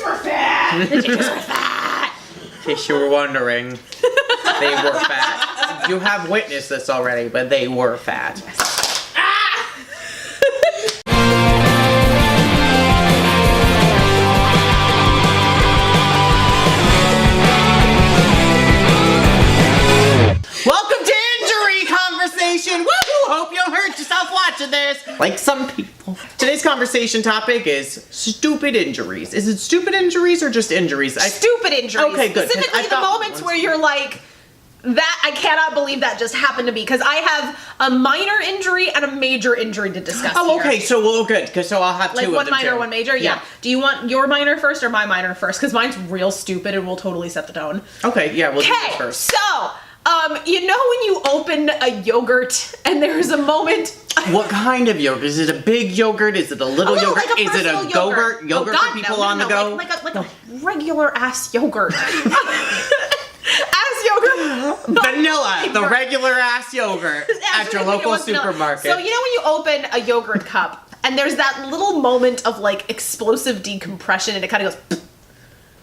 were fat. The teachers were fat. In case you were wondering, they were fat. You have witnessed this already, but they were fat. Welcome to Injury Conversation! Woohoo! Hope you don't hurt yourself watching this! Like some people. Today's conversation topic is stupid injuries. Is it stupid injuries or just injuries? Stupid injuries. Okay, good. Specifically the moments where you're like, that, I cannot believe that just happened to me. Because I have a minor injury and a major injury to discuss Oh, okay. here. So, good. So I'll have two of them. Like one minor, too. one major? Yeah. Do you want your minor first or my minor first? Because mine's real stupid and will totally set the tone. Okay, yeah, we'll do this Okay, first. so... you know when you open a yogurt and there's a moment... What kind of yogurt? Is it a big yogurt? Is it a little yogurt? Like a Is it a personal yogurt? Yogurt oh, God, for people no, on the go? Like a regular ass yogurt. Ass yogurt. Vanilla, the regular ass yogurt at your local supermarket. So you know when you open a yogurt cup and there's that little moment of like explosive decompression and it kind of goes...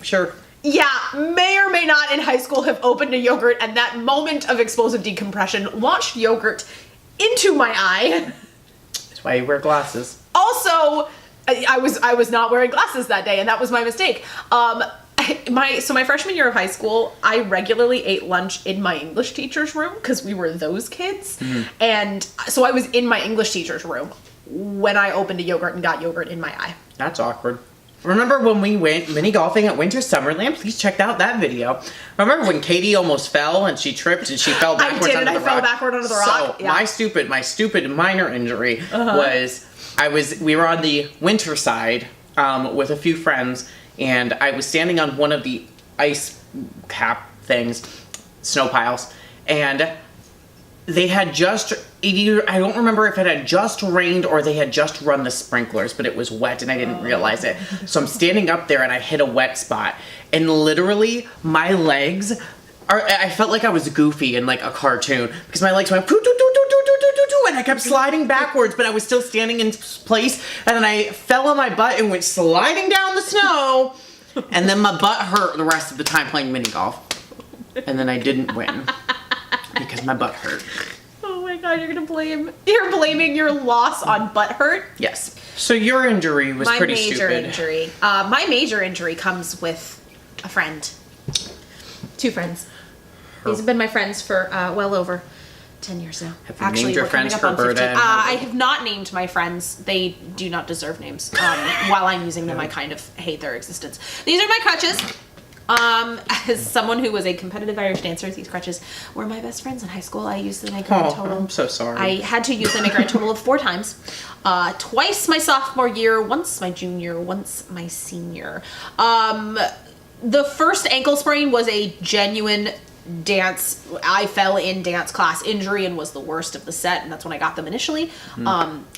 Sure. Yeah, may or may not in high school have opened a yogurt and that moment of explosive decompression launched yogurt into my eye. That's why you wear glasses. Also, I was not wearing glasses that day and that was my mistake. My freshman year of high school, I regularly ate lunch in my English teacher's room because we were those kids. Mm-hmm. And so I was in my English teacher's room when I opened a yogurt and got yogurt in my eye. That's awkward. Remember when we went mini golfing at Winter Summerland? Please check out that video. Remember when Katie almost fell and she tripped and she fell backwards I onto the rock? I fell backward onto the rock. So my stupid minor injury was we were on the winter side with a few friends and I was standing on one of the ice cap things, snow piles, and they had just, I don't remember if it had just rained or they had just run the sprinklers, but it was wet and I didn't realize it. So I'm standing up there and I hit a wet spot. And literally, my legs I felt like I was Goofy in like a cartoon because my legs went and I kept sliding backwards, but I was still standing in place. And then I fell on my butt and went sliding down the snow. And then my butt hurt the rest of the time playing mini golf. And then I didn't win. Because my butt hurt. Oh my God, you're blaming your loss on butt hurt? Yes. So your injury was pretty stupid. My major injury comes with a friend. Two friends. These have been my friends for well over 10 years now. Have you named your friends Roberta? I have not named my friends. They do not deserve names. While I'm using them, I kind of hate their existence. These are my crutches. As someone who was a competitive Irish dancer, these crutches were my best friends in high school. I used them a grand total. I'm so sorry. I had to use them a grand total of 4 times. Twice my sophomore year, once my junior, once my senior. The first ankle sprain was a genuine I fell in dance class injury and was the worst of the set, and that's when I got them initially.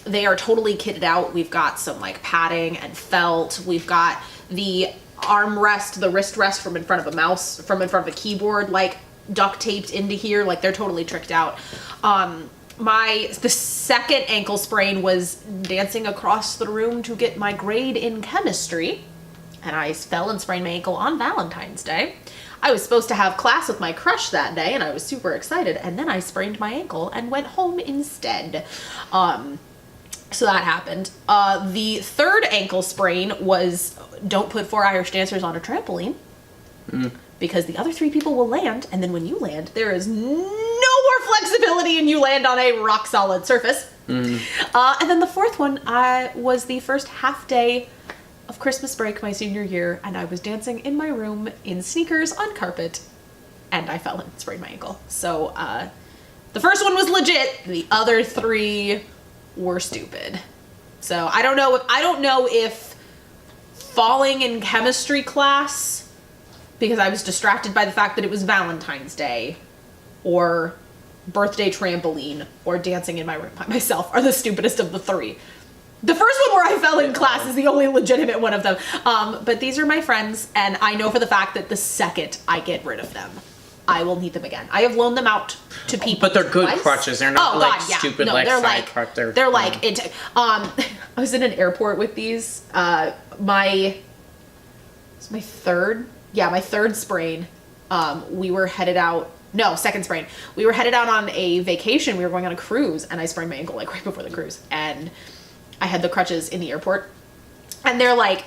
They are totally kitted out. We've got some like padding and felt. We've got the armrest, the wrist rest from in front of a mouse, from in front of a keyboard, like duct taped into here. Like they're totally tricked out. The second ankle sprain was dancing across the room to get my grade in chemistry, and I fell and sprained my ankle on Valentine's Day. I was supposed to have class with my crush that day, and I was super excited, and then I sprained my ankle and went home instead. So that happened. The third ankle sprain was don't put 4 Irish dancers on a trampoline because the other 3 people will land, and then when you land, there is no more flexibility and you land on a rock solid surface. And then the fourth one was the first half day of Christmas break my senior year, and I was dancing in my room in sneakers on carpet, and I fell and sprained my ankle. So the first one was legit. The other 3 were stupid. So I don't know if falling in chemistry class because I was distracted by the fact that it was Valentine's Day, or birthday trampoline, or dancing in my room by myself are the stupidest of the 3. The first one where I fell in class is the only legitimate one of them. But these are my friends, and I know for the fact that the second I get rid of them, I will need them again. I have loaned them out to people. But they're good crutches. They're not stupid they're side crutch. They're like I was in an airport with these. My It's my third sprain. We were headed out. No, second sprain. We were headed out on a vacation. We were going on a cruise, and I sprained my ankle like right before the cruise, and I had the crutches in the airport, and they're like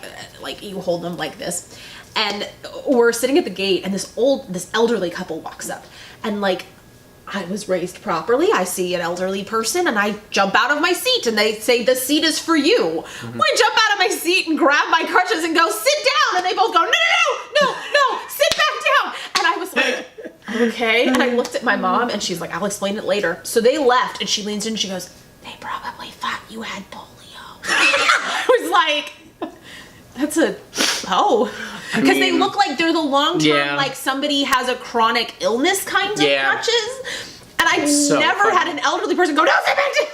you hold them like this, and we're sitting at the gate, and this elderly couple walks up, and like, I was raised properly. I see an elderly person and I jump out of my seat and they say, the seat is for you. Mm-hmm. I jump out of my seat and grab my crutches and go, sit down. And they both go, no, sit back down. And I was like, okay. And I looked at my mom and she's like, I'll explain it later. So they left and she leans in and she goes, they probably thought you had polio. I was like, because they look like they're the long-term, like somebody has a chronic illness kind of crutches. And I've never had an elderly person go, no, sit back down.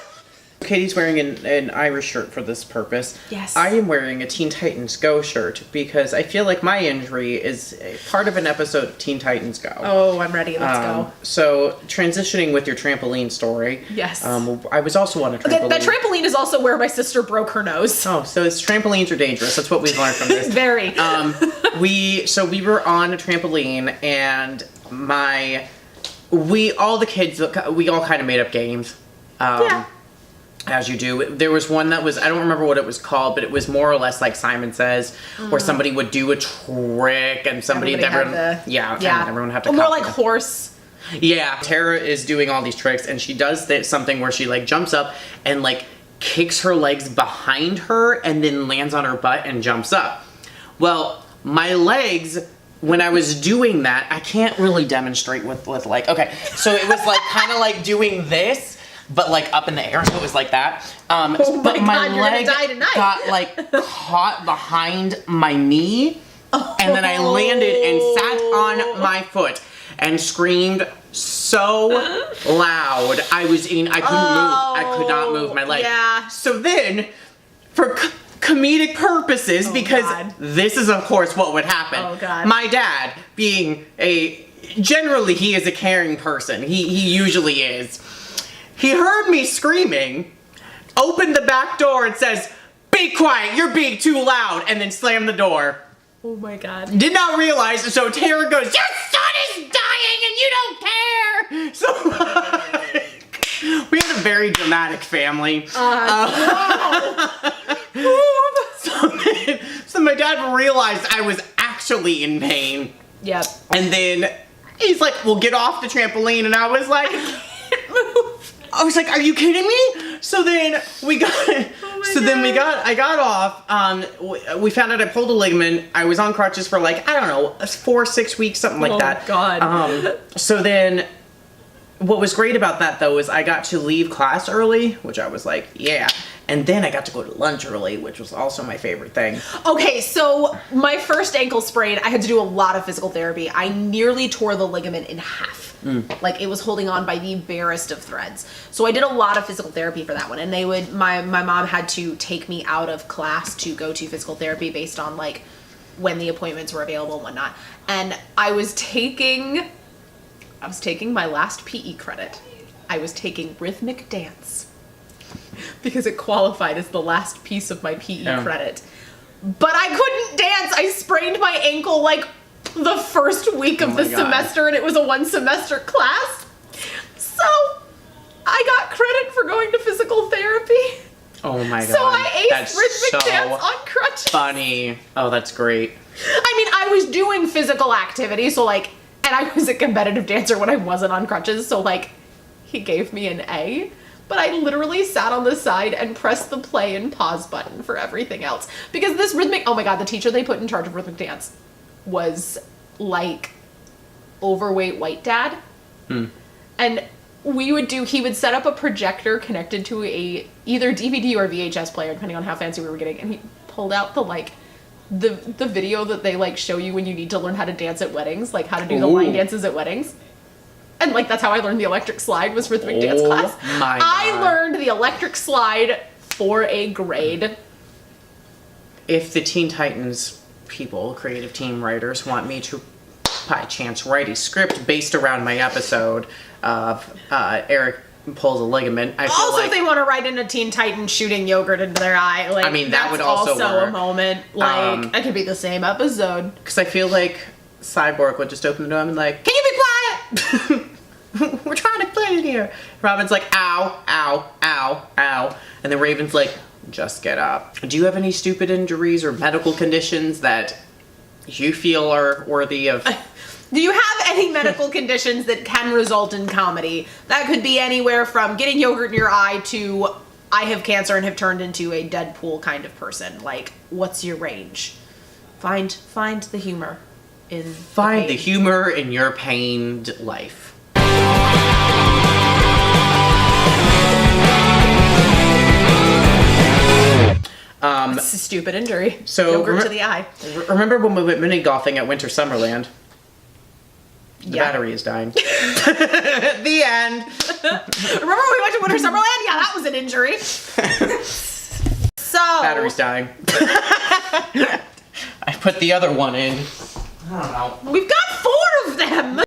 Katie's wearing an Irish shirt for this purpose. Yes. I am wearing a Teen Titans Go shirt because I feel like my injury is part of an episode of Teen Titans Go. Oh, I'm ready. Let's go. So, transitioning with your trampoline story. Yes. I was also on a trampoline. That trampoline is also where my sister broke her nose. Oh, so trampolines are dangerous. That's what we've learned from this. Very. We were on a trampoline and all the kids, we all kind of made up games. As you do. There was one that was, I don't remember what it was called, but it was more or less like Simon Says, where somebody would do a trick and everyone have to more like horse. Yeah, Tara is doing all these tricks and she does something where she like jumps up and like kicks her legs behind her and then lands on her butt and jumps up. Well, my legs, when I was doing that, I can't really demonstrate with like, okay, so it was like kind of like doing this, but like up in the air, so it was like that. But my leg got like caught behind my knee, and then I landed and sat on my foot and screamed so loud. I couldn't move. I could not move my leg. Yeah. So then, for comedic purposes, because this is of course what would happen. Oh God. My dad, being generally he is a caring person. He usually is. He heard me screaming, opened the back door and says, "Be quiet, you're being too loud," and then slammed the door. Oh my God. Did not realize, so Tara goes, "Your son is dying and you don't care!" So, we had a very dramatic family. So my dad realized I was actually in pain. Yep. And then he's like, "Well, get off the trampoline," and I was like, I was like, "Are you kidding me?" So then I got off. We found out I pulled a ligament. I was on crutches for like, I don't know, 4-6 weeks, something like that. Oh God. So then what was great about that though is I got to leave class early, which I was like, yeah. And then I got to go to lunch early, which was also my favorite thing. Okay, so my first ankle sprain, I had to do a lot of physical therapy. I nearly tore the ligament in half. Like it was holding on by the barest of threads. So I did a lot of physical therapy for that one. And my mom had to take me out of class to go to physical therapy based on like when the appointments were available and whatnot. And I was taking my last PE credit. I was taking rhythmic dance because it qualified as the last piece of my PE credit. But I couldn't dance. I sprained my ankle like the first week of the semester, and it was a 1-semester class. So I got credit for going to physical therapy. Oh my God. So I aced rhythmic so dance on crutches. Funny. Oh, that's great. I mean, I was doing physical activity, so like, and I was a competitive dancer when I wasn't on crutches, so like, he gave me an A. But I literally sat on the side and pressed the play and pause button for everything else. Because this rhythmic, oh my God, the teacher they put in charge of rhythmic dance was like overweight white dad. And he would set up a projector connected to either DVD or VHS player, depending on how fancy we were getting. And he pulled out the video that they like show you when you need to learn how to dance at weddings, like how to do the line dances at weddings. And like that's how I learned the electric slide was rhythmic dance class. My God. I learned the electric slide for a grade. If the Teen Titans people, creative team writers, want me to by chance write a script based around my episode of Eric pulls a ligament. I feel Also, like if they want to write in a Teen Titan shooting yogurt into their eye, like, I mean, that that's would also work. a moment. Like, that could be the same episode. because I feel like Cyborg would just open the door and be like, "Can you be quiet? We're trying to play in here." Robin's like, "Ow, ow, ow, ow," and then Raven's like, "Just get up." Do you have any stupid injuries or medical conditions that you feel are worthy of? Do you have any medical conditions that can result in comedy? That could be anywhere from getting yogurt in your eye to I have cancer and have turned into a Deadpool kind of person. Like, what's your range? Find the humor in Find the humor in your pained life. It's a stupid injury. So Yogurt to the eye. Remember when we went mini golfing at Winter Summerland? The Yeah. battery is dying. The end. Remember when we went to Winter Summerland? Yeah, that was an injury. So Battery's dying. I put the other one in. I don't know. we've got 4 of them.